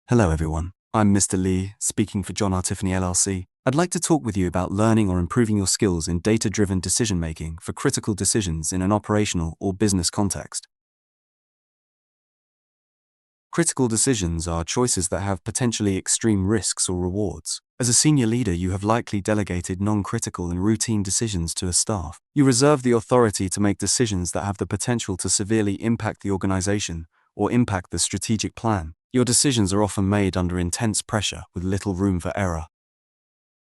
Hello everyone, I'm Mr. Lee, speaking for R Tiffany LLC. I'd like to talk with you about learning or improving your skills in data-driven decision-making for critical decisions in an operational or business context. Critical decisions are choices that have potentially extreme risks or rewards. As a senior leader, you have likely delegated non-critical and routine decisions to a staff. You reserve the authority to make decisions that have the potential to severely impact the organization or impact the strategic plan. Your decisions are often made under intense pressure with little room for error.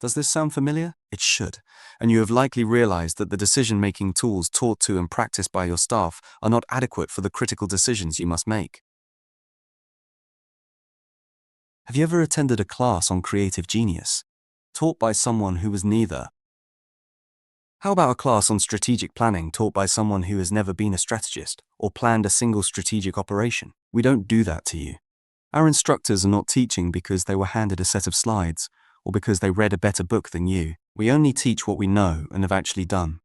Does this sound familiar? It should, and you have likely realized that the decision-making tools taught to and practiced by your staff are not adequate for the critical decisions you must make. Have you ever attended a class on creative genius, taught by someone who was neither? How about a class on strategic planning taught by someone who has never been a strategist or planned a single strategic operation? We don't do that to you. Our instructors are not teaching because they were handed a set of slides or because they read a better book than you. We only teach what we know and have actually done.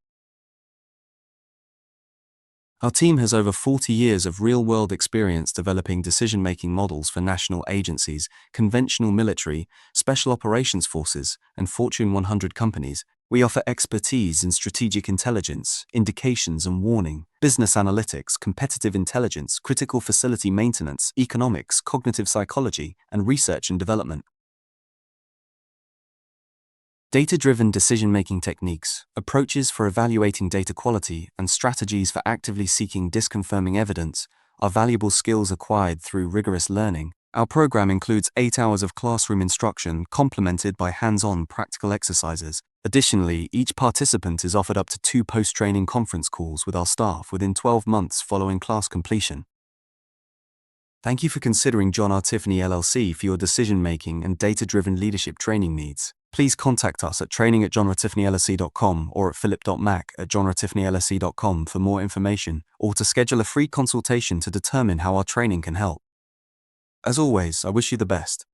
Our team has over 40 years of real-world experience developing decision-making models for national agencies, conventional military, special operations forces, and Fortune 100 companies. We offer expertise in strategic intelligence, indications and warning, business analytics, competitive intelligence, critical facility maintenance, economics, cognitive psychology, and research and development. Data-driven decision-making techniques, approaches for evaluating data quality, and strategies for actively seeking disconfirming evidence are valuable skills acquired through rigorous learning. Our program includes 8 hours of classroom instruction complemented by hands-on practical exercises. Additionally, each participant is offered up to 2 post-training conference calls with our staff within 12 months following class completion. Thank you for considering R Tiffany LLC for your decision-making and data-driven leadership training needs. Please contact us at training@rtiffanyllc.com or at philip.mac@rtiffanyllc.com for more information or to schedule a free consultation to determine how our training can help. As always, I wish you the best.